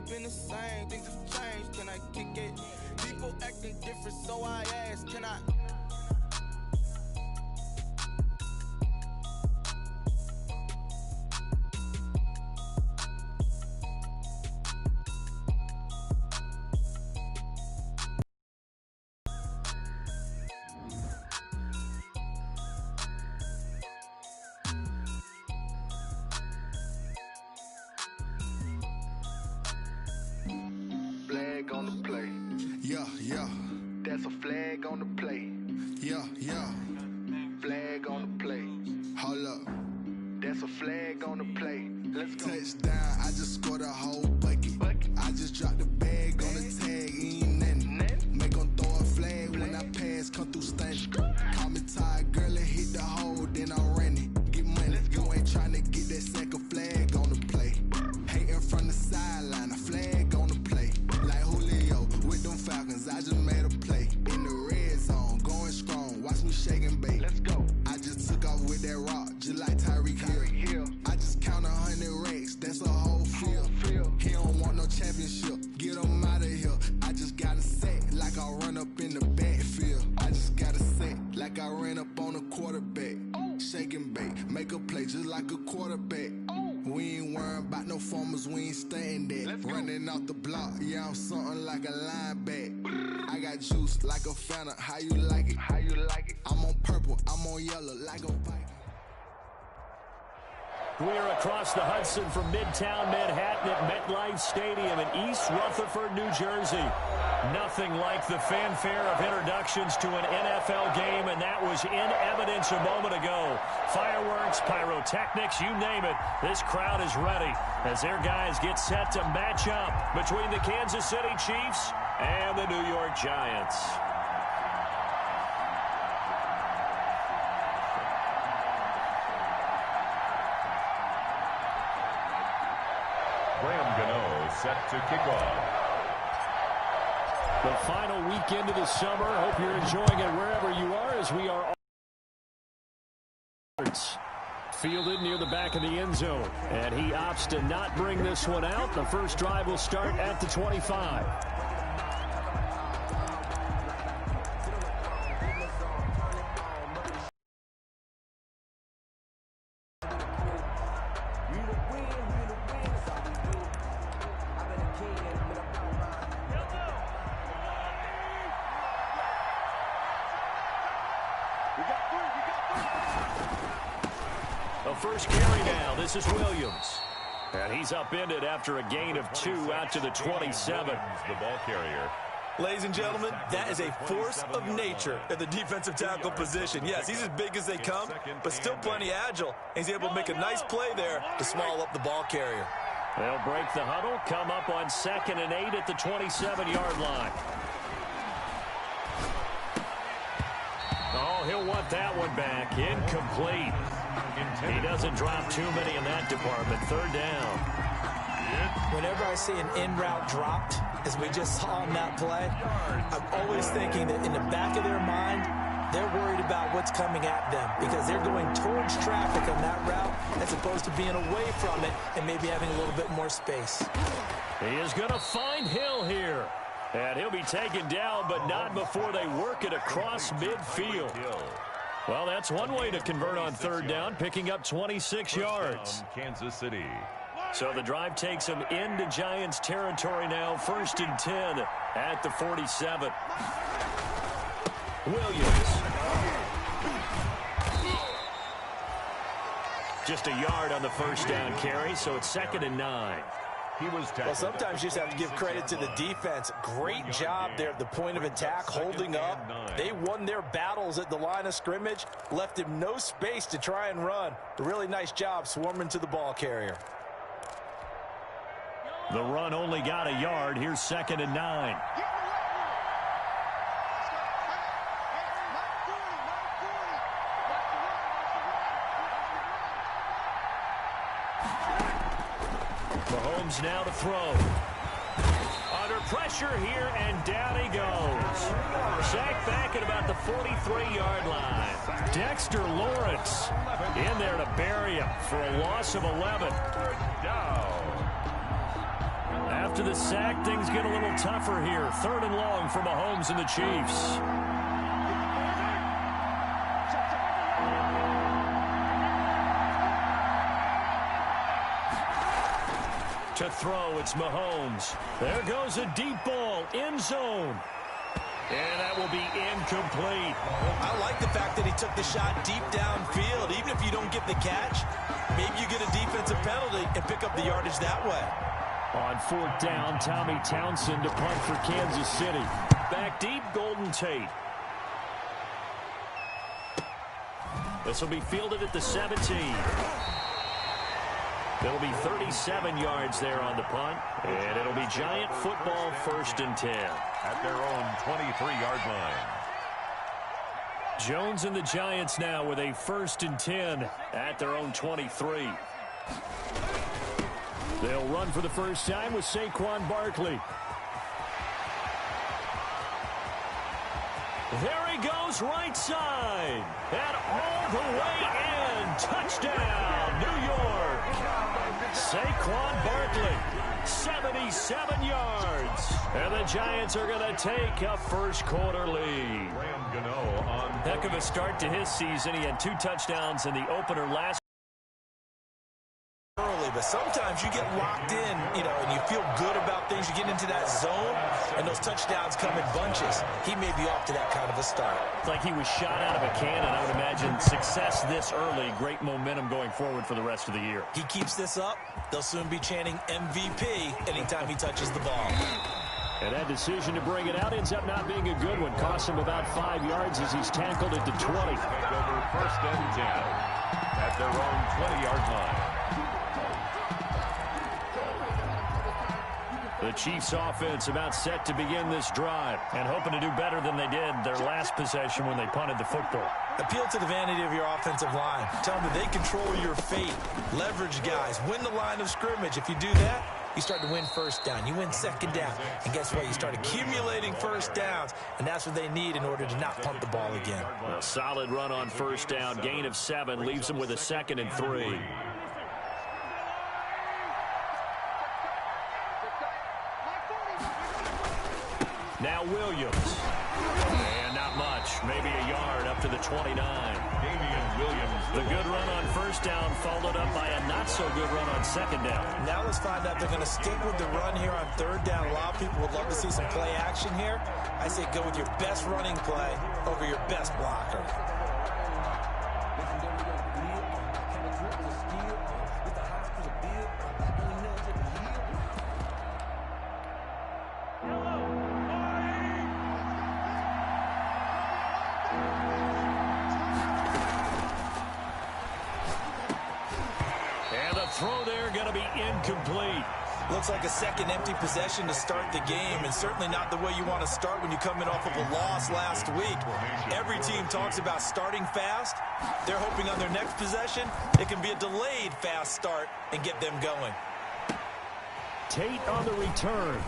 been the same, things have changed, can I kick it? People acting different, so I ask, can I? Flag on the play. Yeah, yeah. That's a flag on the play. Yeah, yeah. Flag on the play. Hold up. That's a flag on the play. Let's go. Touchdown, I just scored a whole bucket. I just dropped the bag on the tag, ain't nothing. Make 'em throw a flag when I pass, come through stunning. Call me tired, girl, and hit the hole, then I'm running. Get money, you ain't tryna get that second flag on the play. Hating from the sideline, a flag on the play. Like Julio with them Falcons, I just made a play. In the red zone, going strong, watch me shake and bake. Let's go. I just took off with that rock, just like Tyreek Hill. I just count 100 racks, that's a whole field. He don't want no championship, get him out of here. I just got a set, like I run up in the backfield. I just got a set, like I ran up on a quarterback. Shake and bake, make a play just like a quarterback. We ain't worrying about no formers, we ain't staying there. Running off the block, yeah, I'm something like a lineback. I got juice like a Fanta, how you like it? How you like it? I'm on purple, I'm on yellow, like a Viking. We're across the Hudson from Midtown Manhattan at MetLife Stadium in East Rutherford, New Jersey. Nothing like the fanfare of introductions to an NFL game, and that was in evidence a moment ago. Fireworks, pyrotechnics, you name it. This crowd is ready as their guys get set to match up between the Kansas City Chiefs and the New York Giants. Graham Gano set to kick off. The final weekend of the summer. Hope you're enjoying it wherever you are, as we are fielded near the back of the end zone. And he opts to not bring this one out. The first drive will start at the 25. The first carry now. This is Williams. And he's upended after a gain of 2 out to the 27. The ball carrier. Ladies and gentlemen, that is a force of nature at the defensive tackle position. Yes, he's as big as they come, but still plenty agile. He's able to make a nice play there to small up the ball carrier. They'll break the huddle, come up on 2nd and 8 at the 27-yard line. Oh, he'll want that one back. Incomplete. He doesn't drop too many in that department. 3rd down. Whenever I see an in-route dropped, as we just saw on that play, I'm always thinking that in the back of their mind, they're worried about what's coming at them because they're going towards traffic on that route as opposed to being away from it and maybe having a little bit more space. He is going to find Hill here. And he'll be taken down, but not before they work it across midfield. Well, that's one way to convert on 3rd down, picking up 26 yards. Kansas City. So the drive takes him into Giants territory now, 1st and 10 at the 47. Williams. Just a yard on the first down carry, so it's 2nd and 9. Well, sometimes you just have to give credit to the defense. Great job there at the point of attack, holding up. They won their battles at the line of scrimmage, left him no space to try and run. A really nice job swarming to the ball carrier. The run only got a yard. Here's 2nd and 9. Mahomes now to throw. Under pressure here, and down he goes. Sacked back at about the 43-yard line. Dexter Lawrence in there to bury him for a loss of 11. Down. After the sack, things get a little tougher here. 3rd and long for Mahomes and the Chiefs. To throw, it's Mahomes. There goes a deep ball, end zone. And that will be incomplete. I like the fact that he took the shot deep downfield. Even if you don't get the catch, maybe you get a defensive penalty and pick up the yardage that way. On 4th down, Tommy Townsend to punt for Kansas City. Back deep, Golden Tate. This will be fielded at the 17. There'll be 37 yards there on the punt, and it'll be Giant football 1st and 10. At their own 23-yard line. Jones and the Giants now with a 1st and 10 at their own 23. They'll run for the first time with Saquon Barkley. There he goes, right side. And all the way in. Touchdown, New York. Saquon Barkley, 77 yards. And the Giants are going to take a first-quarter lead. Heck of a start to his season. He had 2 touchdowns in the opener last early, but sometimes you get locked in, and you feel good about things. You get into that zone, and those touchdowns come in bunches. He may be off to that kind of a start. It's like he was shot out of a cannon. I would imagine success this early, great momentum going forward for the rest of the year. He keeps this up, they'll soon be chanting MVP anytime he touches the ball. And that decision to bring it out ends up not being a good one. Costs him about 5 yards as he's tackled at the 20. Over 1st and 10 at their own 20-yard line. The Chiefs offense about set to begin this drive and hoping to do better than they did their last possession when they punted the football. Appeal to the vanity of your offensive line. Tell them that they control your fate. Leverage guys. Win the line of scrimmage. If you do that, you start to win 1st down. You win 2nd down. And guess what? You start accumulating 1st downs. And that's what they need in order to not punt the ball again. A solid run on 1st down. Gain of 7 leaves them with a 2nd and 3. Now Williams. And not much. Maybe a yard up to the 29. Damian Williams. The good run on 1st down followed up by a not-so-good run on 2nd down. Now let's find out they're going to stick with the run here on 3rd down. A lot of people would love to see some play action here. I say go with your best running play over your best blocker. Throw there going to be incomplete. Looks like a second empty possession to start the game, and certainly not the way you want to start when you come in off of a loss last week. Every team talks about starting fast. They're hoping on their next possession it can be a delayed fast start and get them going. Tate on the return.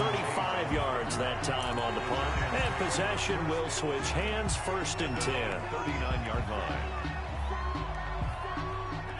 35 yards that time on the punt. And possession will switch hands, 1st and 10. 39-yard line.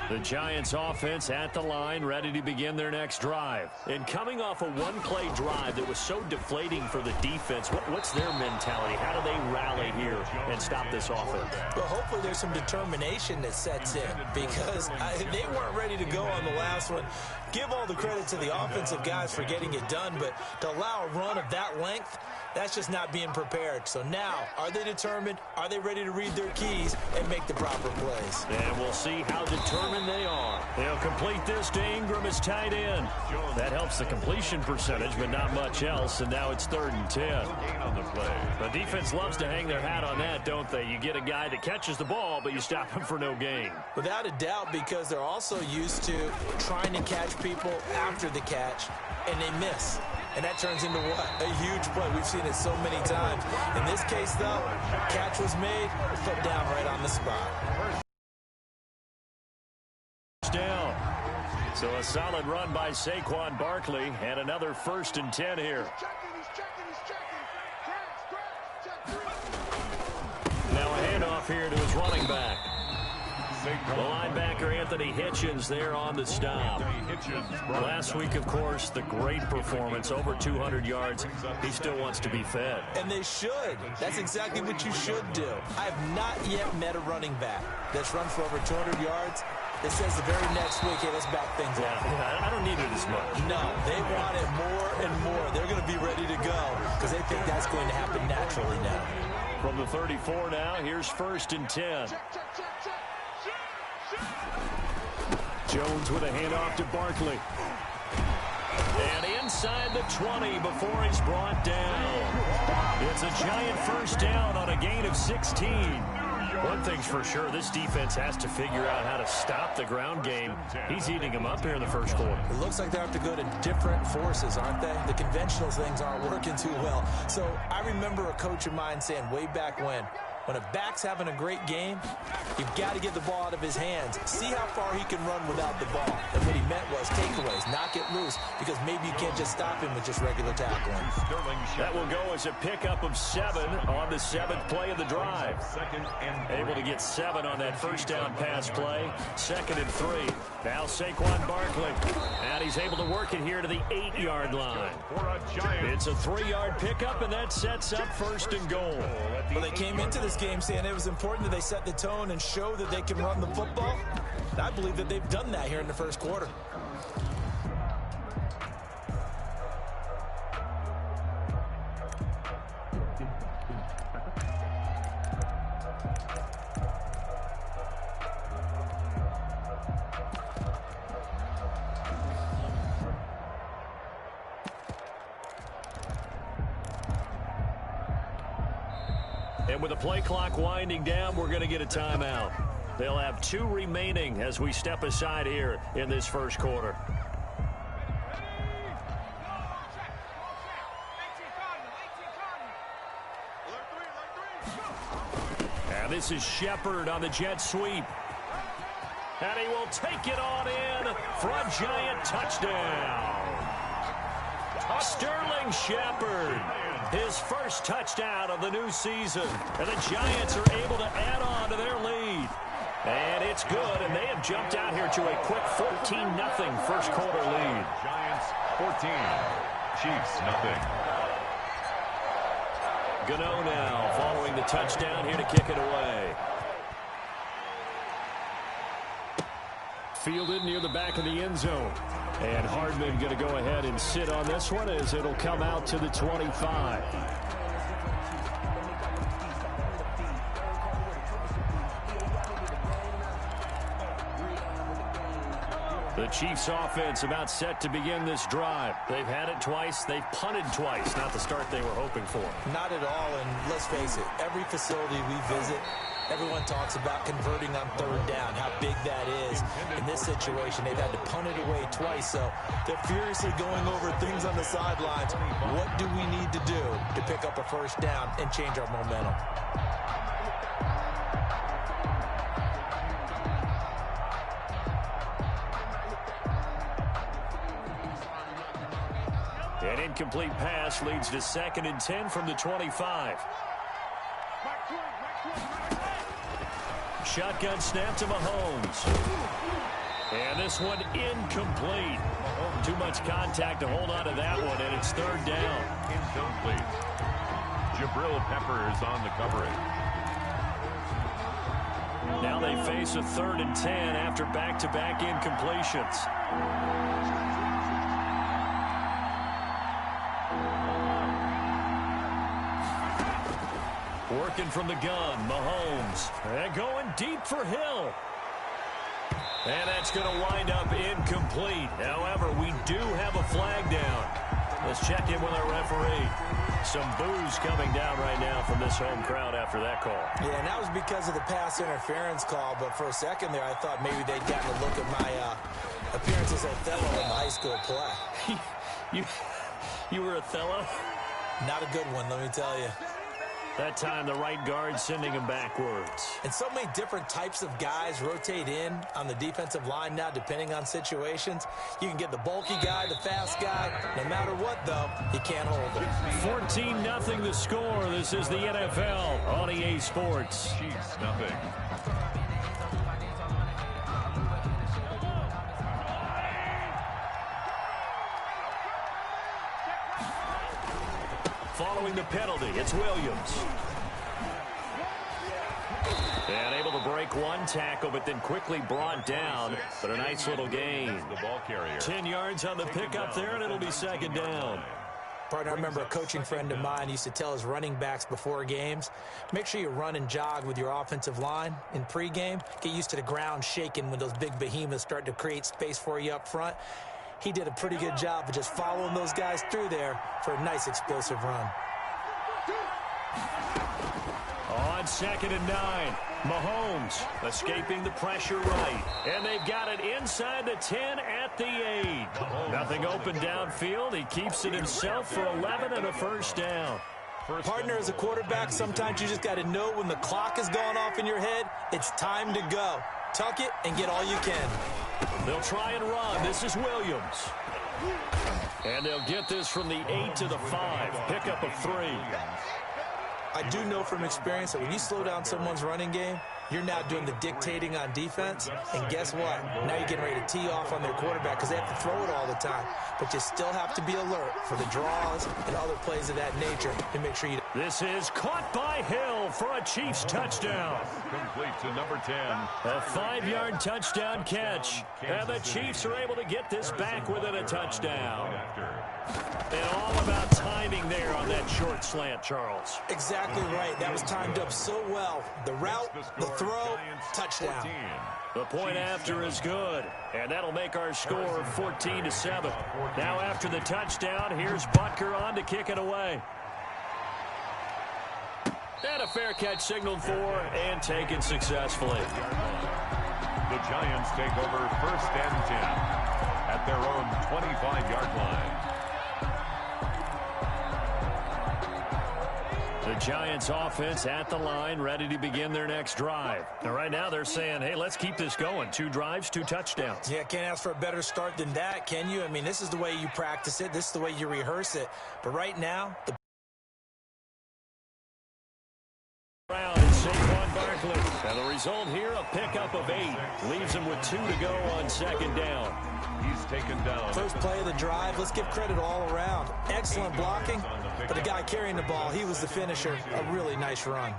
The Giants offense at the line, ready to begin their next drive. And coming off a one-play drive that was so deflating for the defense, what's their mentality? How do they rally here and stop this offense? Well, hopefully there's some determination that sets in because they weren't ready to go on the last one. Give all the credit to the offensive guys for getting it done, but to allow a run of that length, that's just not being prepared. So now, are they determined? Are they ready to read their keys and make the proper plays? And we'll see how determined they are. They'll complete this to Ingram as tight end. That helps the completion percentage, but not much else. And now it's 3rd and 10. On the play. The defense loves to hang their hat on that, don't they? You get a guy that catches the ball, but you stop him for no gain. Without a doubt, because they're also used to trying to catch people after the catch, and they miss. And that turns into what? A huge play. We've seen it so many times. In this case, though, catch was made, put down right on the spot. Down. So a solid run by Saquon Barkley and another 1st and 10 here. Now a handoff here to his running back. The linebacker Anthony Hitchens there on the stop. Last week, of course, the great performance, over 200 yards. He still wants to be fed. And they should. That's exactly what you should do. I have not yet met a running back that's run for over 200 yards that says the very next week, hey, let's back things up. Yeah, I don't need it as much. No, they want it more and more. They're going to be ready to go because they think that's going to happen naturally now. From the 34 now, here's 1st and 10. Jones with a handoff to Barkley. And inside the 20 before he's brought down. It's a giant first down on a gain of 16. One thing's for sure, this defense has to figure out how to stop the ground game. He's eating them up here in the first quarter. It looks like they have to go to different forces, aren't they? The conventional things aren't working too well. So I remember a coach of mine saying way back when a back's having a great game, you've got to get the ball out of his hands. See how far he can run without the ball. And what he meant was takeaways, knock it loose, because maybe you can't just stop him with just regular tackling. That will go as a pickup of 7 on the 7th play of the drive. Able to get 7 on that first down pass play. 2nd and 3. Now Saquon Barkley. And he's able to work it here to the 8-yard line. It's a 3-yard pickup, and that sets up 1st and goal. Well, they came into this game saying it was important that they set the tone and show that they can run the football. And I believe that they've done that here in the first quarter. And with the play clock winding down, we're going to get a timeout. They'll have 2 remaining as we step aside here in this first quarter. And this is Shepard on the jet sweep. And he will take it on in for a giant touchdown. Sterling Shepard. His first touchdown of the new season. And the Giants are able to add on to their lead. And it's good, and they have jumped out here to a quick 14-0 first quarter lead. Giants 14, Chiefs nothing. Gano now following the touchdown here to kick it away. Fielded near the back of the end zone. And Hardman going to go ahead and sit on this one as it'll come out to the 25. The Chiefs offense about set to begin this drive. They've had it twice. They've punted twice. Not the start they were hoping for. Not at all, and let's face it, every facility we visit, everyone talks about converting on 3rd down, how big that is. In this situation, they've had to punt it away twice, so they're furiously going over things on the sidelines. What do we need to do to pick up a first down and change our momentum? An incomplete pass leads to 2nd and 10 from the 25. Shotgun snap to Mahomes. And this one incomplete. Too much contact to hold on to that one, and it's 3rd down. Incomplete. Jabril Peppers on the coverage. Now they face a 3rd and 10 after back-to-back incompletions. Working from the gun, Mahomes. And going deep for Hill. And that's going to wind up incomplete. However, we do have a flag down. Let's check in with our referee. Some boos coming down right now from this home crowd after that call. Yeah, and that was because of the pass interference call. But for a second there, I thought maybe they'd gotten a look at my appearance as Othello in the high school play. You were Othello? Not a good one, let me tell you. That time, the right guard sending him backwards. And so many different types of guys rotate in on the defensive line now, depending on situations. You can get the bulky guy, the fast guy. No matter what, though, you can't hold him. 14-0 the score. This is the NFL on EA Sports. Chiefs nothing. following the penalty. It's Williams. And able to break one tackle, but then quickly brought down. But a nice little gain. 10 yards on the pickup there, and it'll be second down. Partner, I remember a coaching friend of mine used to tell his running backs before games, make sure you run and jog with your offensive line in pregame. Get used to the ground shaking when those big behemoths start to create space for you up front. He did a pretty good job of just following those guys through there for a nice explosive run. On 2nd and 9, Mahomes escaping the pressure right. And they've got it inside the 10 at the 8. Nothing open downfield. He keeps it himself for 11 and a first down. Partner, as a quarterback, sometimes you just got to know when the clock is going off in your head, it's time to go. Tuck it and get all you can. They'll try and run. This is Williams. And they'll get this from the 8 to the 5. Pickup of 3. I do know from experience that when you slow down someone's running game, you're now doing the dictating on defense. And guess what? Now you're getting ready to tee off on their quarterback because they have to throw it all the time. But you still have to be alert for the draws and other plays of that nature to make sure you... This is caught by Hill for a Chiefs touchdown. Complete to number 10. A 5-yard touchdown catch. And the Chiefs are able to get this back within a touchdown. And all about timing there on that short slant, Charles. Exactly right. That was timed up so well. The route, the throw, touchdown. The point after is good, and that'll make our score 14-7. Now after the touchdown, here's Butker on to kick it away. And a fair catch signaled for and taken successfully. The Giants take over 1st and 10 at their own 25-yard line. The Giants offense at the line, ready to begin their next drive. And right now they're saying, hey, let's keep this going. 2 drives, 2 touchdowns. Yeah, can't ask for a better start than that, can you? I mean, this is the way you practice it. This is the way you rehearse it. But right now, the round is Saquon Barkley. And the result here, a pickup of 8. Leaves him with 2 to go on 2nd down. He's taken down. First play of the drive, let's give credit all around. Excellent blocking, but the guy carrying the ball, he was the finisher. A really nice run.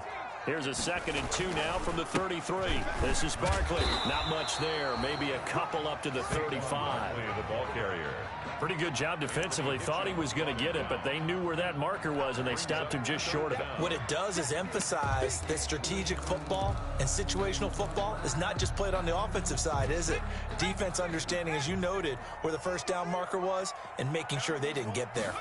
Here's a 2nd and 2 now from the 33. This is Barkley. Not much there. Maybe a couple up to the 35. The ball carrier. Pretty good job defensively. Thought he was going to get it, but they knew where that marker was, and they stopped him just short of it. What it does is emphasize that strategic football and situational football is not just played on the offensive side, is it? Defense understanding, as you noted, where the first down marker was and making sure they didn't get there.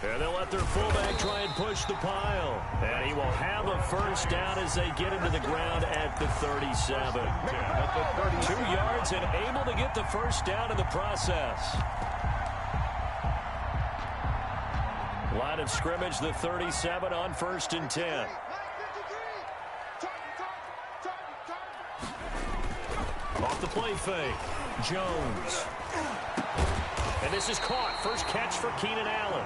And they'll let their fullback try and push the pile. And he will have a first down as they get into the ground at the 37. 2 yards and able to get the first down in the process. Line of scrimmage, the 37 on 1st and 10. Off the play fake. Jones. And this is caught. First catch for Keenan Allen.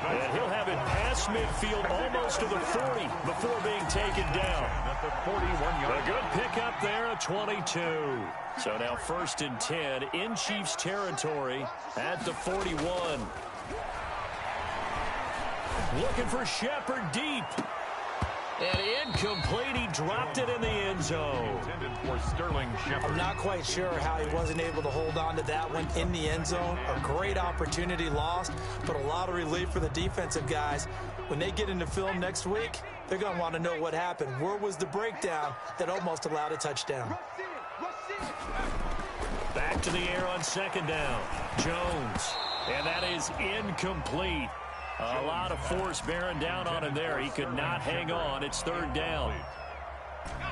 And he'll have it past midfield almost to the 40 before being taken down. At the 41-yard. A good pickup there, a 22. So now 1st and 10 in Chiefs territory at the 41. Looking for Shepard deep. And incomplete. He dropped it in the end zone. Intended for Sterling Shepard. I'm not quite sure how he wasn't able to hold on to that one in the end zone. A great opportunity lost, but a lot of relief for the defensive guys. When they get into film next week, they're going to want to know what happened. Where was the breakdown that almost allowed a touchdown? Back to the air on 2nd down. Jones. And that is incomplete. A lot of force bearing down on him there. He could not hang on. It's 3rd down.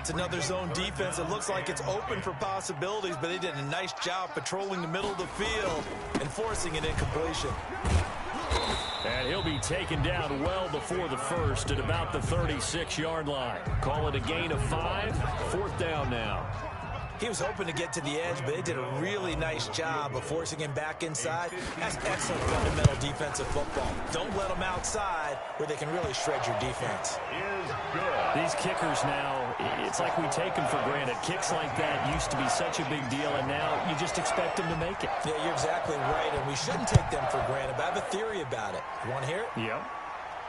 It's another zone defense. It looks like it's open for possibilities, but they did a nice job patrolling the middle of the field and forcing an incompletion. And he'll be taken down well before the first at about the 36-yard line. Call it a gain of 5. 4th down now. He was hoping to get to the edge, but they did a really nice job of forcing him back inside. That's excellent fundamental defensive football. Don't let them outside where they can really shred your defense. Is good. These kickers now, it's like we take them for granted. Kicks like that used to be such a big deal, and now you just expect them to make it. Yeah, you're exactly right, and we shouldn't take them for granted, but I have a theory about it. You want to hear it? Yep.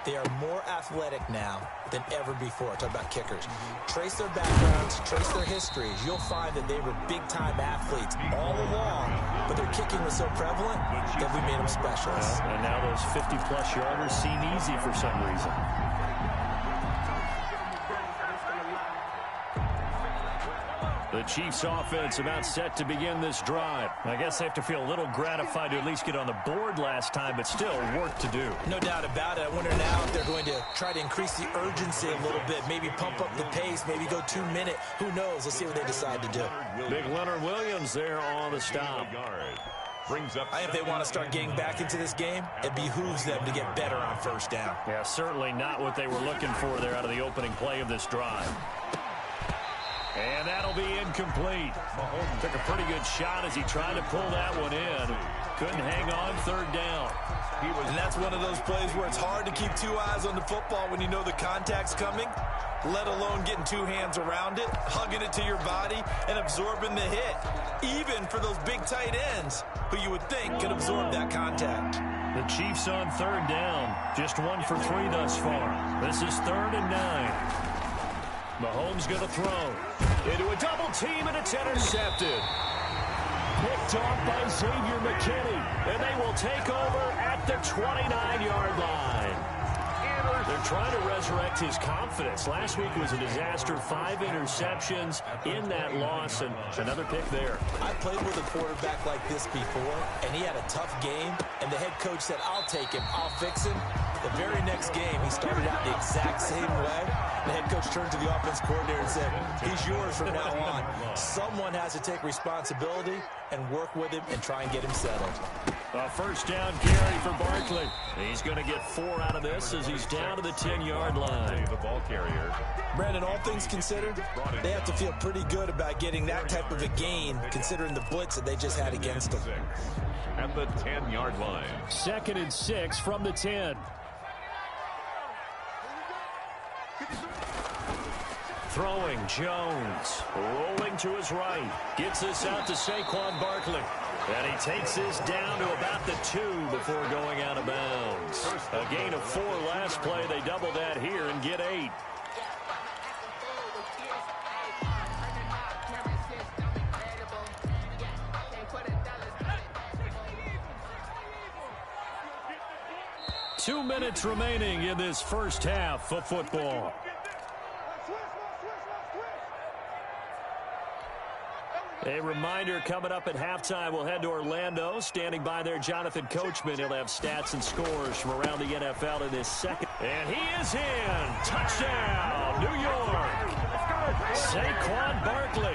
They are more athletic now than ever before. Talk about kickers. Trace their backgrounds, trace their histories. You'll find that they were big-time athletes all along, but their kicking was so prevalent that we made them specialists. And now those 50-plus yarders seem easy for some reason. The Chiefs offense about set to begin this drive. I guess they have to feel a little gratified to at least get on the board last time, but still work to do. No doubt about it. I wonder now if they're going to try to increase the urgency a little bit, maybe pump up the pace, maybe go 2 minute. Who knows? Let's see what they decide to do. Big Leonard Williams there on the stop. I think if they want to start getting back into this game, it behooves them to get better on first down. Yeah, certainly not what they were looking for there out of the opening play of this drive. And that'll be incomplete. Mahomes took a pretty good shot as he tried to pull that one in. Couldn't hang on third down. And that's one of those plays where it's hard to keep 2 eyes on the football when you know the contact's coming, let alone getting 2 hands around it, hugging it to your body, and absorbing the hit. Even for those big tight ends who you would think could absorb that contact. The Chiefs on third down. Just 1 for 3 thus far. This is 3rd and 9. Mahomes going to throw into a double team, and it's intercepted. Picked off by Xavier McKinney, and they will take over at the 29-yard line. They're trying to resurrect his confidence. Last week was a disaster. 5 interceptions in that loss, and another pick there. I played with a quarterback like this before, and he had a tough game, and the head coach said, I'll take him, I'll fix him. The very next game, he started out the exact same way. The head coach turned to the offense coordinator and said, he's yours from now on. Someone has to take responsibility and work with him and try and get him settled. A first down carry for Barkley. He's going to get 4 out of this as he's down to the 10-yard line. The ball carrier. Brandon, all things considered, they have to feel pretty good about getting that type of a gain considering the blitz that they just had against them. At the 10-yard line. 2nd and 6 from the 10. Throwing, Jones, rolling to his right. Gets this out to Saquon Barkley. And he takes this down to about the 2 before going out of bounds. A gain of 4 last play. They double that here and get 8. Two minutes remaining in this first half of football. A reminder coming up at halftime, we'll head to Orlando. Standing by there, Jonathan Coachman. He'll have stats and scores from around the NFL in this second. And he is in. Touchdown, New York. Saquon Barkley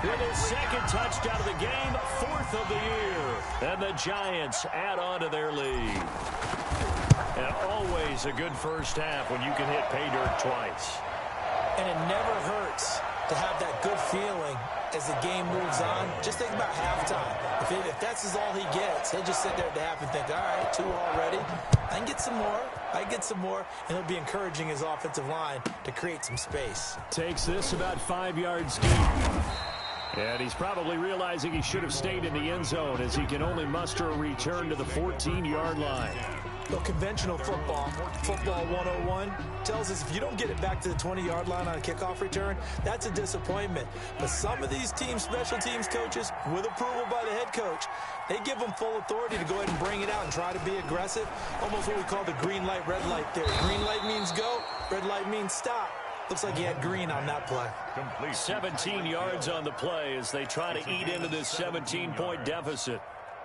with his 2nd touchdown of the game, 4th of the year. And the Giants add on to their lead. And always a good first half when you can hit pay dirt twice. And it never hurts to have that good feeling as the game moves on. Just think about halftime. If that's all he gets, he'll just sit there at the half and think, all right, 2 already. I can get some more. I can get some more. And he'll be encouraging his offensive line to create some space. Takes this about 5 yards deep. And he's probably realizing he should have stayed in the end zone as he can only muster a return to the 14-yard line. Well, conventional football 101, tells us if you don't get it back to the 20-yard line on a kickoff return, that's a disappointment. But some of these teams, special teams coaches, with approval by the head coach, they give them full authority to go ahead and bring it out and try to be aggressive. Almost what we call the green light, red light theory. Green light means go, red light means stop. Looks like he had green on that play. Complete. 17 yards on the play as they try to eat into this 17-point deficit.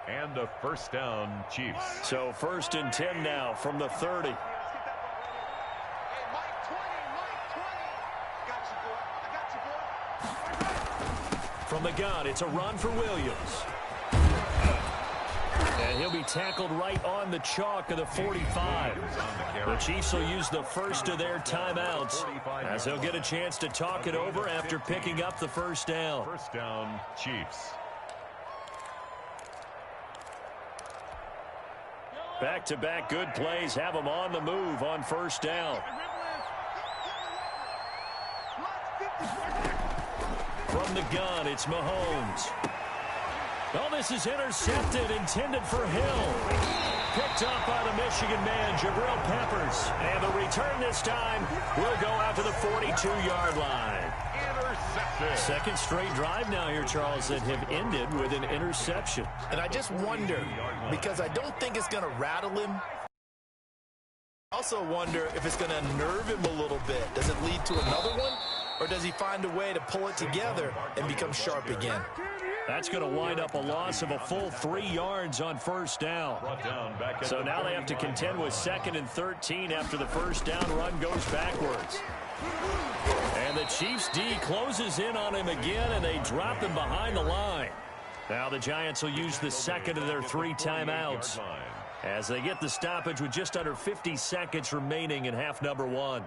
And a first down, Chiefs. So 1st and 10 now from the 30. From the gun, it's a run for Williams. And he'll be tackled right on the chalk of the 45. The Chiefs will use the first of their timeouts as they'll get a chance to talk it over after picking up the first down. First down, Chiefs. Back-to-back good plays have them on the move on first down. From the gun, it's Mahomes. Oh, this is intercepted, intended for Hill. Picked Picked up by the Michigan man, Jabril Peppers. And the return this time will go out to the 42-yard line. Intercepted. Second straight drive now here, Charles, that have ended with an interception. And I just wonder, because I don't think it's going to rattle him. I also wonder if it's going to unnerve him a little bit. Does it lead to another one? Or does he find a way to pull it together and become sharp again? That's going to wind up a loss of a full 3 yards on first down. So now they have to contend with 2nd and 13 after the first down run goes backwards. And the Chiefs D closes in on him again, and they drop him behind the line. Now the Giants will use the second of their 3 timeouts as they get the stoppage with just under 50 seconds remaining in half number 1.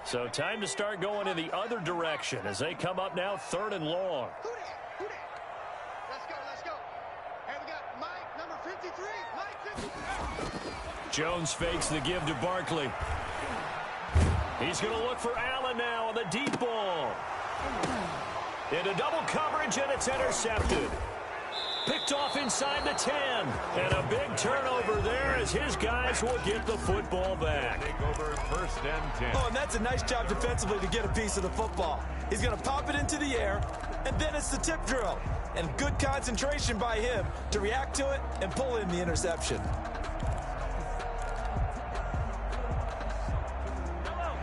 So time to start going in the other direction as they come up now 3rd and long. Let's go. Hey, we got Mike, number 53. Mike 53. Jones fakes the give to Barkley. He's going to look for Allen now on the deep ball. Into double coverage, and it's intercepted. Picked off inside the 10. And a big turnover there as his guys will get the football back. Take over 1st and 10. Oh, and that's a nice job defensively to get a piece of the football. He's going to pop it into the air, and then it's the tip drill. And good concentration by him to react to it and pull in the interception.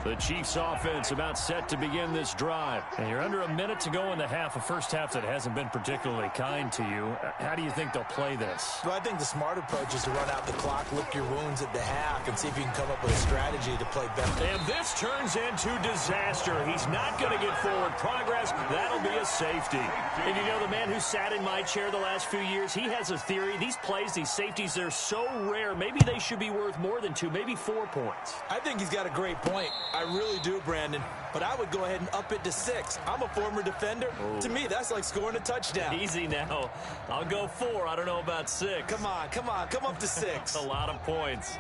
The Chiefs offense about set to begin this drive. And you're under a minute to go in the half, a first half that hasn't been particularly kind to you. How do you think they'll play this? Well, I think the smart approach is to run out the clock, lick your wounds at the half, and see if you can come up with a strategy to play better. And this turns into disaster. He's not going to get forward progress. That'll be a safety. And you know, the man who sat in my chair the last few years, he has a theory. These plays, these safeties, they're so rare. Maybe they should be worth more than 2, maybe 4 points. I think he's got a great point. I really do, Brandon. But I would go ahead and up it to 6. I'm a former defender. Ooh. To me, that's like scoring a touchdown. Easy now. I'll go 4. I don't know about 6. Come on. Come up to 6. A lot of points.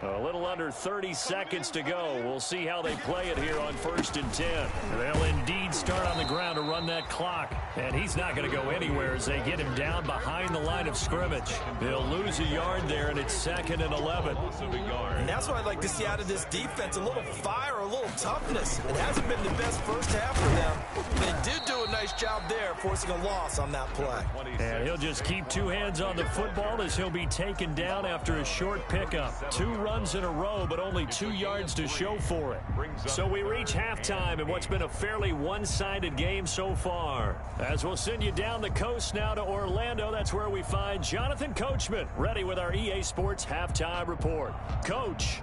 A little under 30 seconds to go. We'll see how they play it here on 1st and 10. They'll indeed start on the ground to run that clock. And he's not going to go anywhere as they get him down behind the line of scrimmage. They'll lose a yard there, and it's 2nd and 11. And that's what I'd like to see out of this defense. A little fire, a little toughness. It hasn't been the best first half for them. They did do a nice job there, forcing a loss on that play. And he'll just keep 2 hands on the football as he'll be taken down after a short pickup. 2 runs in a row, but only 2 yards to show for it. So we reach halftime in what's been a fairly one-sided game so far. As we'll send you down the coast now to Orlando, that's where we find Jonathan Coachman, ready with our EA Sports Halftime Report. Coach.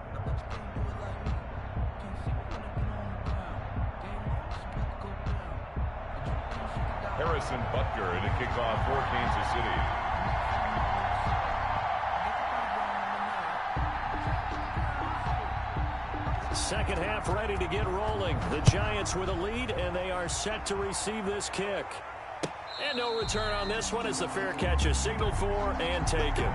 Harrison Butker to kick off for Kansas City. Second half ready to get rolling. The Giants with a lead, and they are set to receive this kick. And no return on this one as the fair catch is signaled for and taken.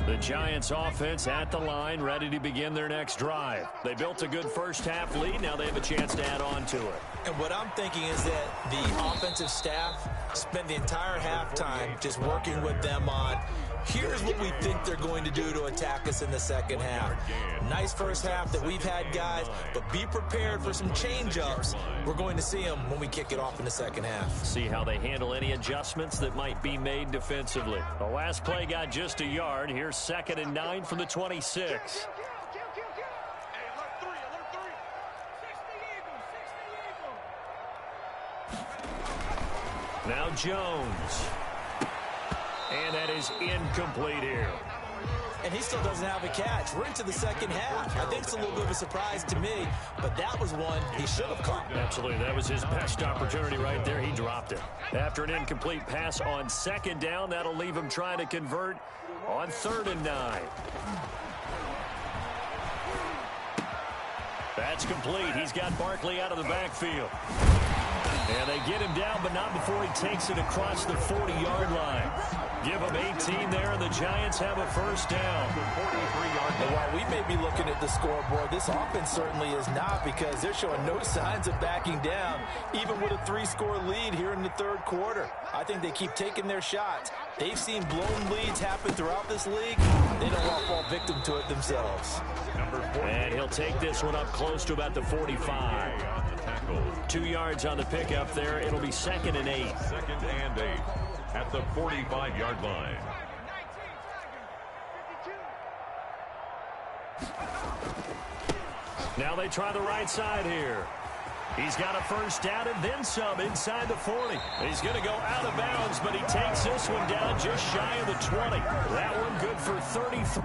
The Giants offense at the line, ready to begin their next drive. They built a good first half lead. Now they have a chance to add on to it. And what I'm thinking is that the offensive staff spent the entire halftime just working with them on, here's what we think they're going to do to attack us in the second half. Nice first half that we've had, guys, but be prepared for some change-ups. We're going to see them when we kick it off in the second half. See how they handle any adjustments that might be made defensively. The last play got just a yard. Here's 2nd and 9 from the 26. Now Jones. And that is incomplete here. And he still doesn't have a catch. We're into the second half. I think it's a little bit of a surprise to me, but that was one he should have caught. Absolutely. That was his best opportunity right there. He dropped it. After an incomplete pass on 2nd down, that'll leave him trying to convert on 3rd and 9. That's complete. He's got Barkley out of the backfield. And they get him down, but not before he takes it across the 40-yard line. Give him 18 there, and the Giants have a first down. And while we may be looking at the scoreboard, this offense certainly is not, because they're showing no signs of backing down, even with a 3-score lead here in the third quarter. I think they keep taking their shots. They've seen blown leads happen throughout this league. They don't want to fall victim to it themselves. And he'll take this one up close to about the 45. 2 yards on the pickup there. It'll be 2nd and 8. 2nd and 8 at the 45-yard line. Now they try the right side here. He's got a first down and then some inside the 40. He's going to go out of bounds, but he takes this one down just shy of the 20. That one good for 33.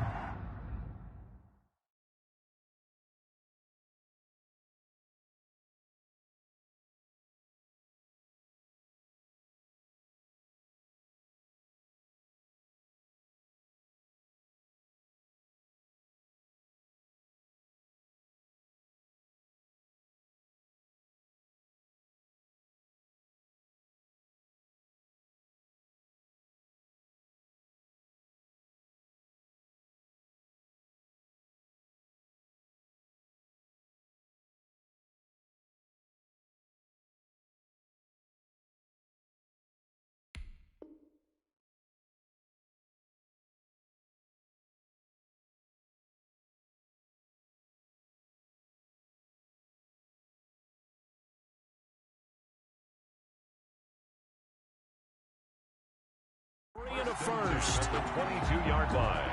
And a first. The 22-yard line.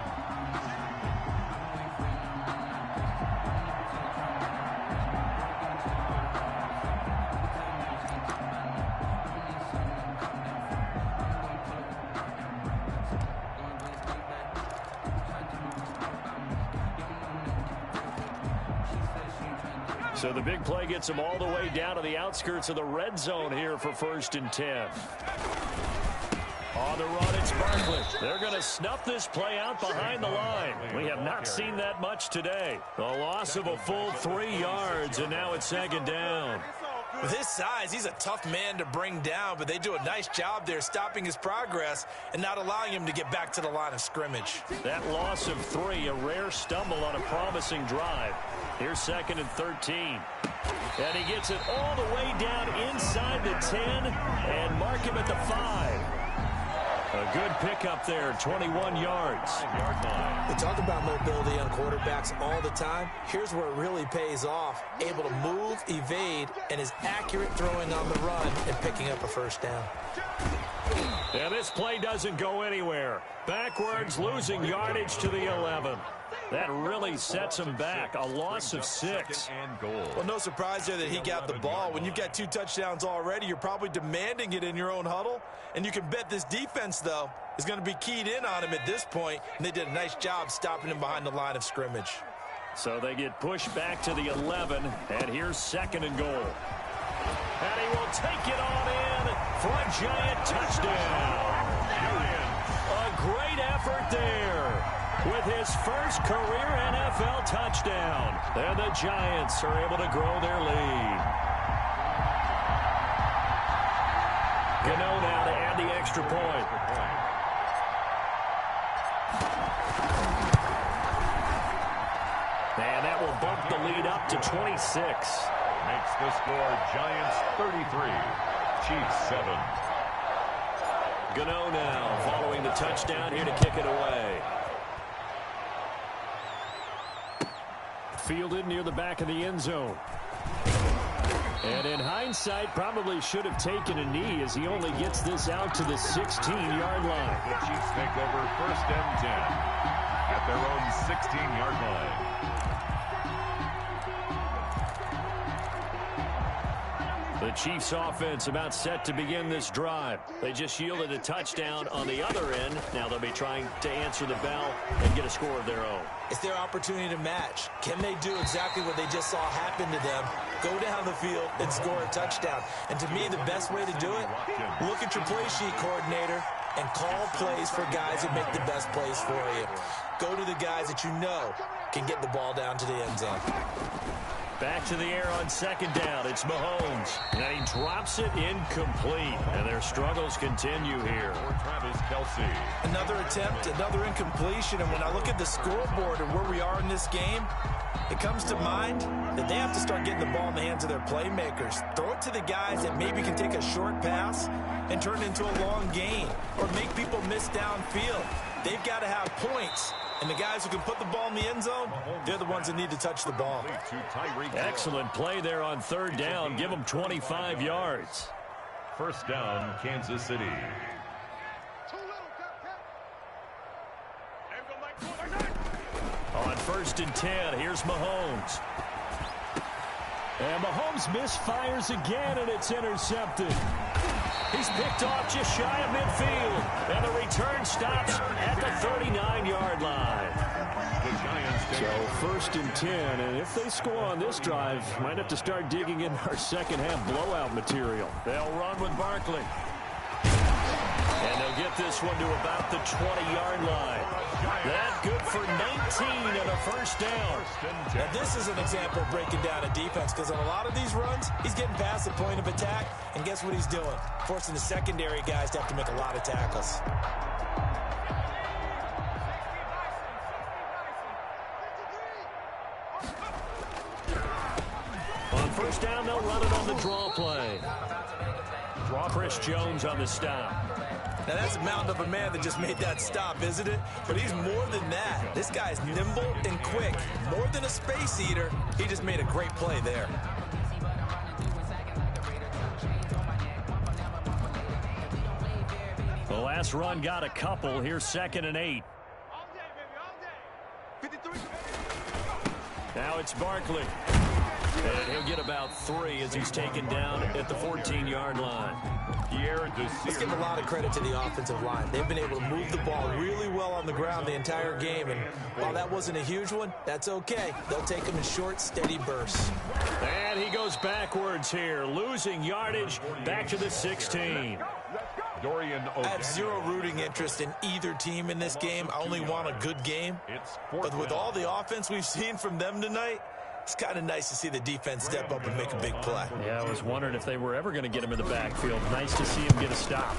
So the big play gets them all the way down to the outskirts of the red zone here for 1st and 10. On the run, it's Barkley. They're going to snuff this play out behind the line. We have not seen that much today. A loss of a full 3 yards, and now it's 2nd down. With his size, he's a tough man to bring down, but they do a nice job there stopping his progress and not allowing him to get back to the line of scrimmage. That loss of 3, a rare stumble on a promising drive. Here's 2nd and 13. And he gets it all the way down inside the 10 and mark him at the 5. A good pickup there, 21 yards. We talk about mobility on quarterbacks all the time. Here's where it really pays off. Able to move, evade, and is accurate throwing on the run and picking up a first down. And this play doesn't go anywhere. Backwards, losing yardage to the 11. That really sets him back. A loss of 6. Well, no surprise there that he got the ball. When you've got 2 touchdowns already, you're probably demanding it in your own huddle. And you can bet this defense, though, is going to be keyed in on him at this point. And they did a nice job stopping him behind the line of scrimmage. So they get pushed back to the 11. And here's 2nd and goal. And he will take it on in for a Giant touchdown. A great effort there. With his first career NFL touchdown. And the Giants are able to grow their lead. Gano now to add the extra point. And that will bump the lead up to 26. Makes the score Giants 33, Chiefs 7. Gano now following the touchdown here to kick it away. Fielded near the back of the end zone. And in hindsight, probably should have taken a knee as he only gets this out to the 16-yard line. The Chiefs take over 1st and 10 at their own 16-yard line. The Chiefs offense about set to begin this drive. They just yielded a touchdown on the other end. Now they'll be trying to answer the bell and get a score of their own. It's their opportunity to match. Can they do exactly what they just saw happen to them? Go down the field and score a touchdown. And to me, the best way to do it, look at your play sheet coordinator and call plays for guys that make the best plays for you. Go to the guys that you know can get the ball down to the end zone. Back to the air on second down. It's Mahomes. And he drops it incomplete. And their struggles continue here. Travis Kelce. Another attempt, another incompletion. And when I look at the scoreboard and where we are in this game, it comes to mind that they have to start getting the ball in the hands of their playmakers. Throw it to the guys that maybe can take a short pass and turn it into a long gain or make people miss downfield. They've got to have points. And the guys who can put the ball in the end zone, they're the ones that need to touch the ball. Excellent play there on third down. Give them 25 yards. First down, Kansas City. On first and 10, here's Mahomes. And Mahomes misfires again, and it's intercepted. He's picked off just shy of midfield. And the return stops at the 39-yard line. So first and 10, and if they score on this drive, might have to start digging in our second half blowout material. They'll run with Barkley. And they'll get this one to about the 20-yard line. That good for 19 and a first down. Now this is an example of breaking down a defense, because on a lot of these runs, he's getting past the point of attack, and guess what he's doing? Forcing the secondary guys to have to make a lot of tackles. On first down, they'll run it on the draw play. Chris Jones on the stop. Now, that's a mountain of a man that just made that stop, isn't it? But he's more than that. This guy's nimble and quick. More than a space eater, he just made a great play there. The last run got a couple. Here's second and 8. Now it's Barkley. And he'll get about 3 as he's taken down at the 14-yard line. Let's give a lot of credit to the offensive line. They've been able to move the ball really well on the ground the entire game. And while that wasn't a huge one, that's okay. They'll take them in short, steady bursts. And he goes backwards here, losing yardage back to the 16. I have zero rooting interest in either team in this game. I only want a good game. But with all the offense we've seen from them tonight, it's kind of nice to see the defense step up and make a big play. Yeah, I was wondering if they were ever going to get him in the backfield. Nice to see him get a stop.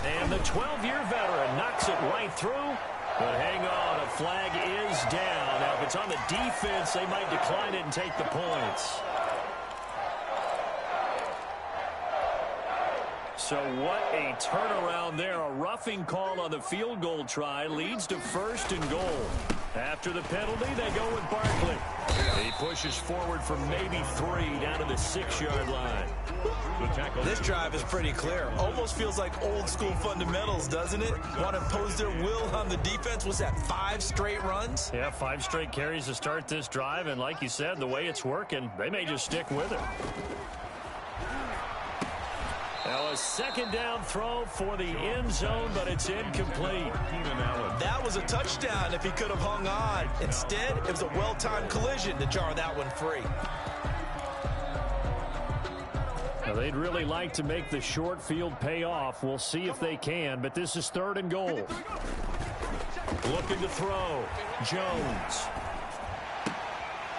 And the 12-year veteran knocks it right through. But hang on, a flag is down. Now, if it's on the defense, they might decline it and take the points. So what a turnaround there. A roughing call on the field goal try leads to first and goal. After the penalty, they go with Barkley. He pushes forward for maybe 3 down to the 6-yard line. This drive is pretty clear. Almost feels like old school fundamentals, doesn't it? Want to impose their will on the defense. Was that 5 straight runs? Yeah, 5 straight carries to start this drive. And like you said, the way it's working, they may just stick with it. Now a second down throw for the end zone, but it's incomplete. That was a touchdown if he could have hung on. Instead, it was a well-timed collision to jar that one free. Now they'd really like to make the short field pay off. We'll see if they can, but this is third and goal. Looking to throw. Jones.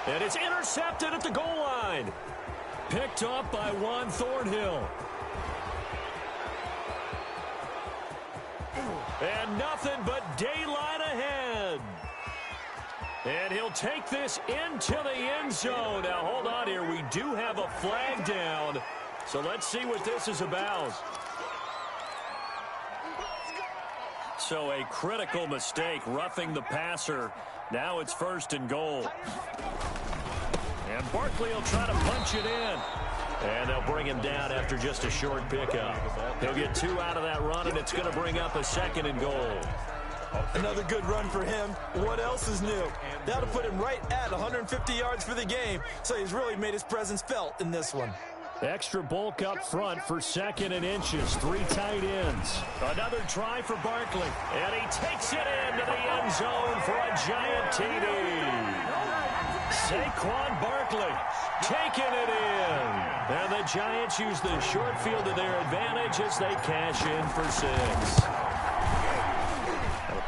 And it's intercepted at the goal line. Picked up by Juan Thornhill. And nothing but daylight ahead. And he'll take this into the end zone. Now, hold on here. We do have a flag down. So let's see what this is about. So a critical mistake, roughing the passer. Now it's first and goal. And Barkley will try to punch it in. And they'll bring him down after just a short pickup. He'll get 2 out of that run, and it's going to bring up a second and goal. Another good run for him. What else is new? That'll put him right at 150 yards for the game, so he's really made his presence felt in this one. Extra bulk up front for second and inches. 3 tight ends. Another try for Barkley, and he takes it into the end zone for a giant TD. Saquon Barkley taking it in. And the Giants use the short field to their advantage as they cash in for 6.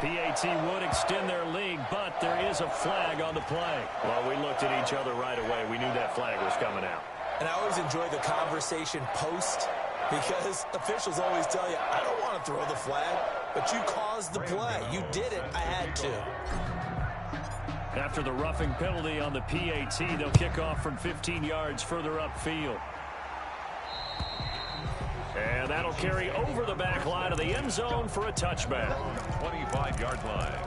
The PAT would extend their lead, but there is a flag on the play. Well, we looked at each other right away. We knew that flag was coming out. And I always enjoy the conversation post, because officials always tell you, I don't want to throw the flag, but you caused the play. You did it. I had to. After the roughing penalty on the PAT, they'll kick off from 15 yards further upfield. And that'll carry over the back line of the end zone for a touchback. 25-yard line.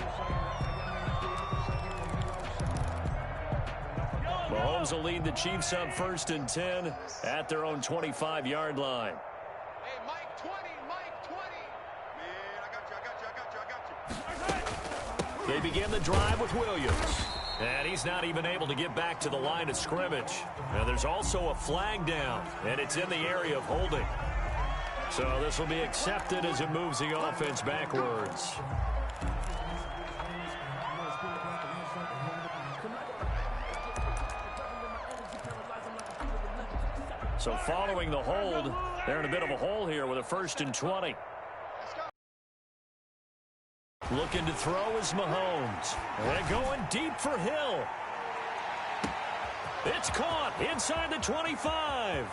Mahomes will lead the Chiefs up 1st and 10 at their own 25-yard line. Hey, Mike 20, Mike 20. Man, I got you. They begin the drive with Williams. And he's not even able to get back to the line of scrimmage. Now there's also a flag down, and it's in the area of holding. So this will be accepted as it moves the offense backwards. So following the hold, they're in a bit of a hole here with a 1st and 20. Looking to throw is Mahomes. And going deep for Hill. It's caught inside the 25.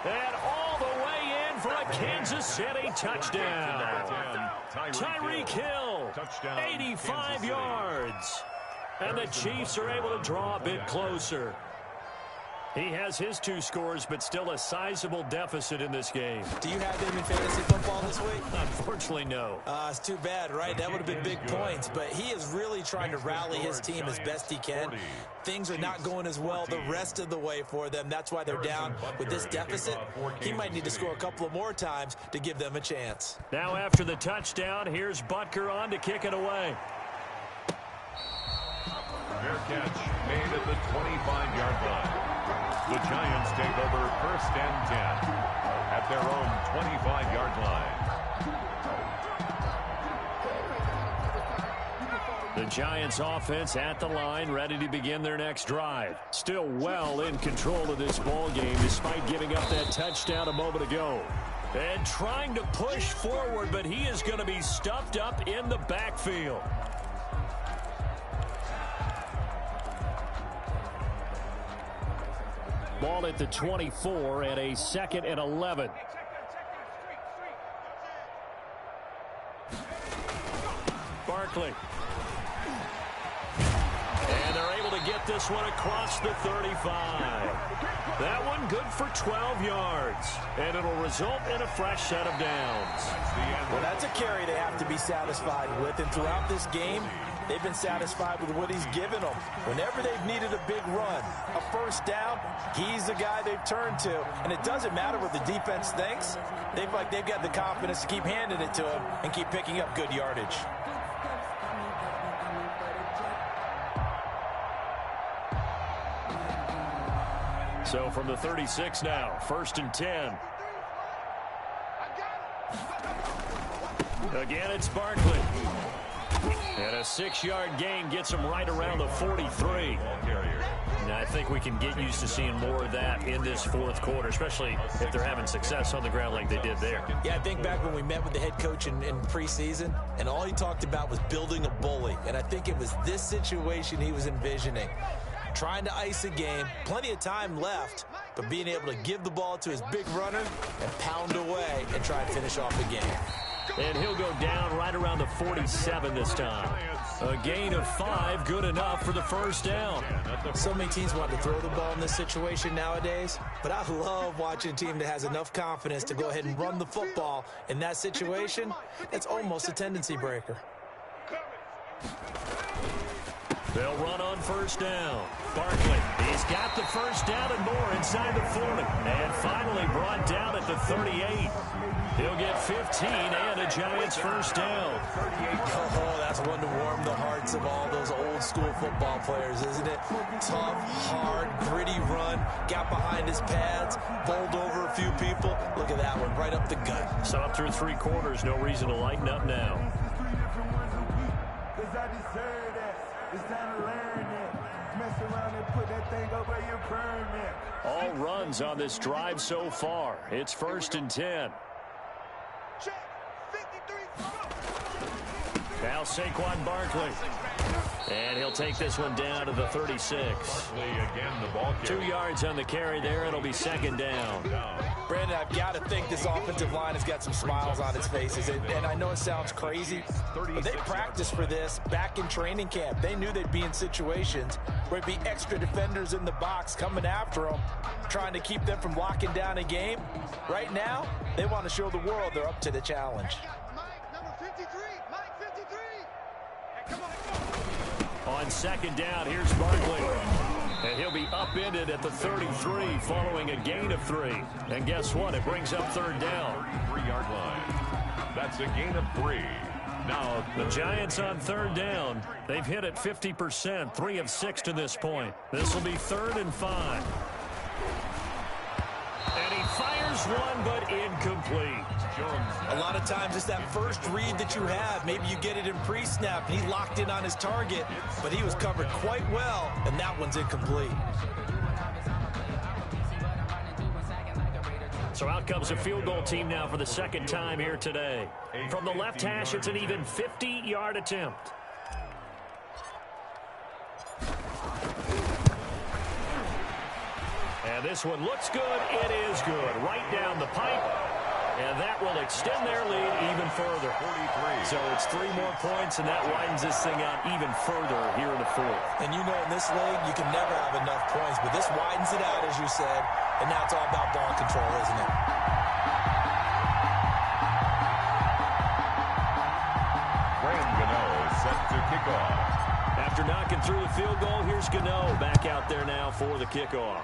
And all the way in for a Kansas City touchdown. Tyreek Hill, 85 yards. And the Chiefs are able to draw a bit closer. He has his 2 scores, but still a sizable deficit in this game. Do you have him in fantasy football this week? Unfortunately, no. It's too bad, right? That would have been big points, but he is really trying to rally his team as best he can. Things are not going as well the rest of the way for them. That's why they're down with this deficit. He might need to score a couple of more times to give them a chance. Now after the touchdown, here's Butker on to kick it away. Fair catch made at the 25-yard line. The Giants take over 1st and 10 at their own 25-yard line. The Giants offense at the line, ready to begin their next drive. Still well in control of this ball game despite giving up that touchdown a moment ago. And trying to push forward, but he is going to be stuffed up in the backfield. Ball at the 24 and a 2nd and 11. Barkley. And they're able to get this one across the 35. That one good for 12 yards. And it'll result in a fresh set of downs. Well, that's a carry they have to be satisfied with. And throughout this game, they've been satisfied with what he's given them. Whenever they've needed a big run, a 1st down, he's the guy they've turned to. And it doesn't matter what the defense thinks. They've got the confidence to keep handing it to him and keep picking up good yardage. So from the 36 now, 1st and 10. Again, it's Barkley. And a 6-yard gain gets him right around the 43. And I think we can get used to seeing more of that in this 4th quarter, especially if they're having success on the ground like they did there. Yeah, I think back when we met with the head coach in preseason, and all he talked about was building a bully. And I think it was this situation he was envisioning. Trying to ice a game, plenty of time left, but being able to give the ball to his big runner and pound away and try and finish off the game. And he'll go down right around the 47 this time. A gain of 5, good enough for the 1st down. So many teams want to throw the ball in this situation nowadays, but I love watching a team that has enough confidence to go ahead and run the football in that situation. That's almost a tendency breaker. They'll run on 1st down. Barkley, he's got the 1st down and more inside the 40. And finally brought down at the 38. He'll get 15 and a Giants 1st down. Oh, that's one to warm the hearts of all those old school football players, isn't it? Tough, hard, gritty run. Got behind his pads, bowled over a few people. Look at that one, right up the gut. So up through 3 quarters, no reason to lighten up now. All runs on this drive so far. It's 1st and 10. Now Saquon Barkley. And he'll take this one down to the 36. Again, the ball 2 yards on the carry there. It'll be second down. Brandon, I've got to think this offensive line has got some smiles on its faces. And I know it sounds crazy, but they practiced for this back in training camp. They knew they'd be in situations where it'd be extra defenders in the box coming after them, trying to keep them from locking down a game. Right now, they want to show the world they're up to the challenge. Mike, number 53. Mike, 53. Hey, come on. On second down, here's Barkley. And he'll be upended at the 33 following a gain of 3. And guess what? It brings up third down. 3-yard line. That's a gain of 3. Now The Giants on third down. They've hit it 50%, 3 of 6 to this point. This will be 3rd and 5. And he fires one, but incomplete. A lot of times it's that first read that you have. Maybe you get it in pre-snap, and he locked in on his target, but he was covered quite well, and that one's incomplete. So out comes a field goal team now for the second time here today. From the left hash, it's an even 50-yard attempt. And this one looks good. It is good. Right down the pipe. And that will extend their lead even further. 43. So it's 3 more points, and that widens this thing out even further here in the 4th. And you know, in this league, you can never have enough points, but this widens it out, as you said, and now it's all about ball control, isn't it? Graham Gano is set to kick off. After knocking through the field goal, here's Gano back out there now for the kickoff.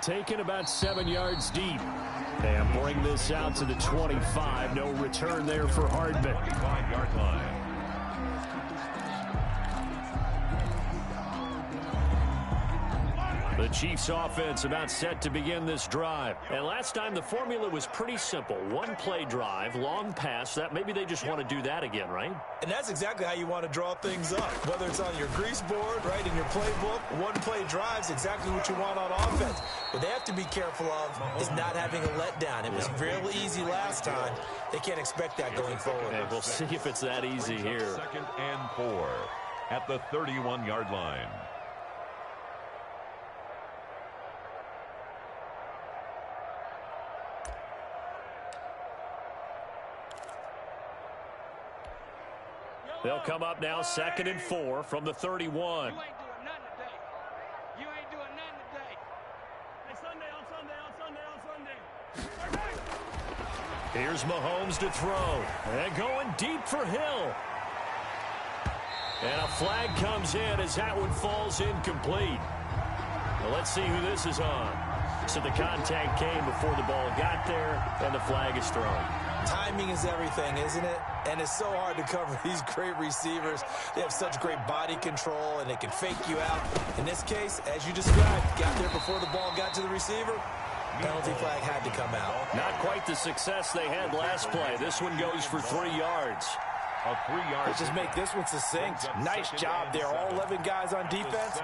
Taken about 7 yards deep. And bring this out to the 25. No return there for Hardman. 5-yard line. The Chiefs offense about set to begin this drive. And last time the formula was pretty simple. 1-play drive, long pass. That maybe they just want to do that again, right? And that's exactly how you want to draw things up. Whether it's on your grease board, right, in your playbook, 1-play drive's exactly what you want on offense. What they have to be careful of is not having a letdown. It was real easy last time. They can't expect that going forward. And we'll see if it's that easy here. 2nd and 4 at the 31-yard line. They'll come up now 2nd and 4 from the 31. You ain't doing nothing today. You ain't doing nothing today. Hey, Sunday on Sunday on Sunday on Sunday. Here's Mahomes to throw. And going deep for Hill. And a flag comes in as that one falls incomplete. Well, let's see who this is on. So the contact came before the ball got there, and the flag is thrown. Timing is everything, isn't it? And it's so hard to cover these great receivers. They have such great body control, and they can fake you out. In this case, as you described, got there before the ball got to the receiver. Penalty flag had to come out. Not quite the success they had last play. This one goes for 3 yards. A 3-yard. Let's just make this one succinct. Nice job there. All 11 guys on defense,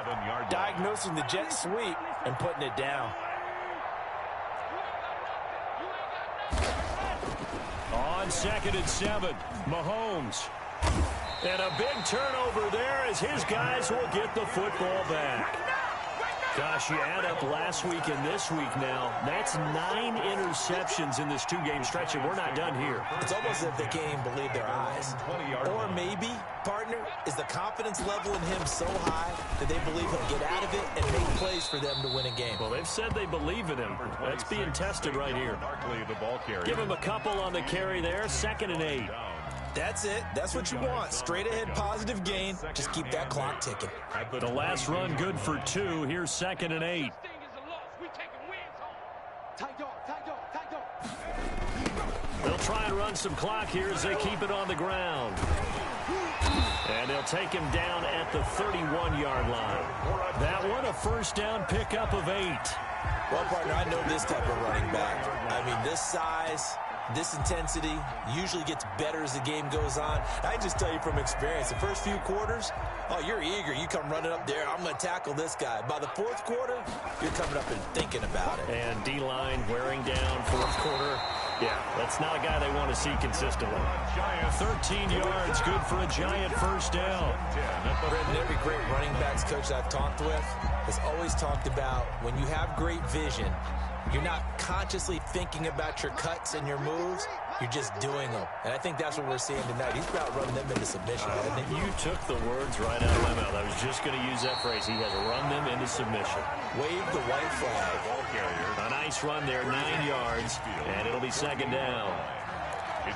diagnosing the jet sweep and putting it down. On 2nd and 7, Mahomes. And a big turnover there as his guys will get the football back. Gosh, you add up last week and this week now. That's 9 interceptions in this 2-game stretch, and we're not done here. It's almost as if they can't even believe their eyes. Or maybe, partner, is the confidence level in him so high that they believe he'll get out of it and make plays for them to win a game. Well, they've said they believe in him. That's being tested right here. Give him a couple on the carry there. 2nd and 8. That's it. That's what you want. Straight ahead positive gain. Just keep that clock ticking. The last run good for 2. Here's 2nd and 8. They'll try and run some clock here as they keep it on the ground. And they'll take him down at the 31-yard line. That one, a first down pickup of 8. Well, partner, I know this type of running back. I mean, this size, this intensity usually gets better as the game goes on. I just tell you from experience, the first few quarters, oh, you're eager. You come running up there, I'm going to tackle this guy. By the 4th quarter, you're coming up and thinking about it. And D-line wearing down 4th quarter. Yeah, that's not a guy they want to see consistently. 13 yards, good for a Giant first down. Brendan, every great running backs coach I've talked with has always talked about when you have great vision, you're not consciously thinking about your cuts and your moves. You're just doing them. And I think that's what we're seeing tonight. He's about running them into submission, hasn't he? You took the words right out of my mouth. I was just going to use that phrase. He has run them into submission. Wave the white flag. A nice run there, 9 yards, and it'll be second down.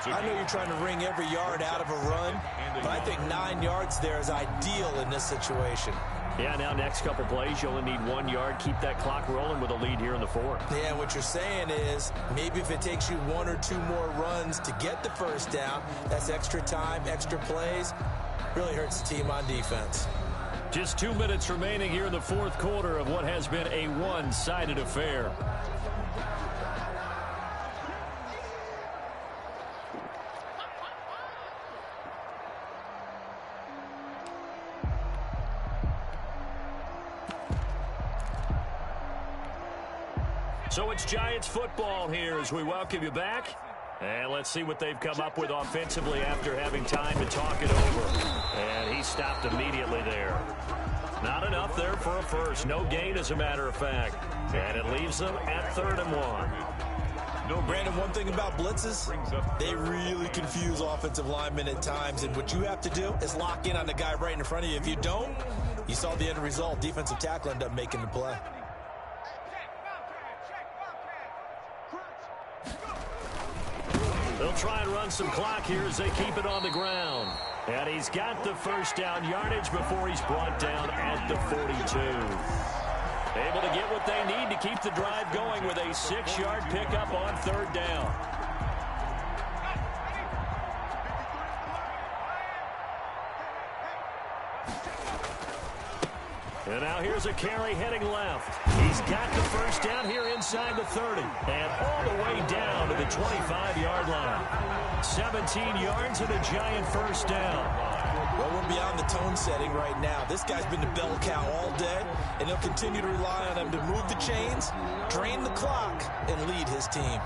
I know you're trying to wring every yard out of a run, but I think 9 yards there is ideal in this situation. Yeah, now next couple plays, you only need 1 yard. Keep that clock rolling with a lead here in the fourth. Yeah, what you're saying is maybe if it takes you 1 or 2 more runs to get the first down, that's extra time, extra plays. Really hurts the team on defense. Just 2 minutes remaining here in the fourth quarter of what has been a one-sided affair. So it's Giants football here as we welcome you back. And let's see what they've come up with offensively after having time to talk it over. And he stopped immediately there. Not enough there for a first. No gain, as a matter of fact. And it leaves them at 3rd and 1. No, Brandon, one thing about blitzes, they really confuse offensive linemen at times. And what you have to do is lock in on the guy right in front of you. If you don't, you saw the end result. Defensive tackle ended up making the play. They'll try and run some clock here as they keep it on the ground. And he's got the first down yardage before he's brought down at the 42. Able to get what they need to keep the drive going with a 6-yard pickup on 3rd down. And now here's a carry heading left. He's got the first down here inside the 30. And all the way down to the 25-yard line. 17 yards and a Giant first down. Well, we're beyond the tone setting right now. This guy's been the bell cow all day, and he'll continue to rely on him to move the chains, drain the clock, and lead his team.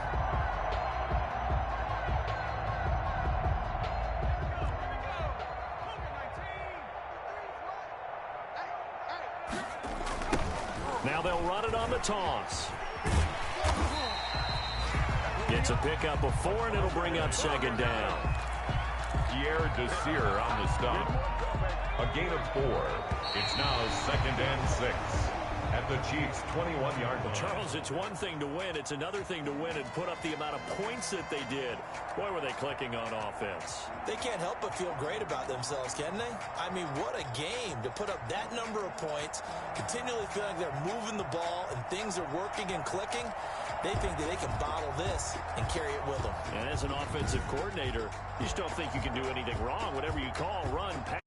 Now they'll run it on the toss. It's a pickup of 4, and it'll bring up 2nd down. Pierre Desir on the stop. A gain of 4. It's now 2nd and 6 at the Chiefs' 21-yard line. Charles, it's one thing to win. It's another thing to win and put up the amount of points that they did. Boy, were they clicking on offense. They can't help but feel great about themselves, can they? I mean, what a game to put up that number of points, continually feeling they're moving the ball and things are working and clicking. They think that they can bottle this and carry it with them. And as an offensive coordinator, you just don't think you can do anything wrong. Whatever you call, run, pass.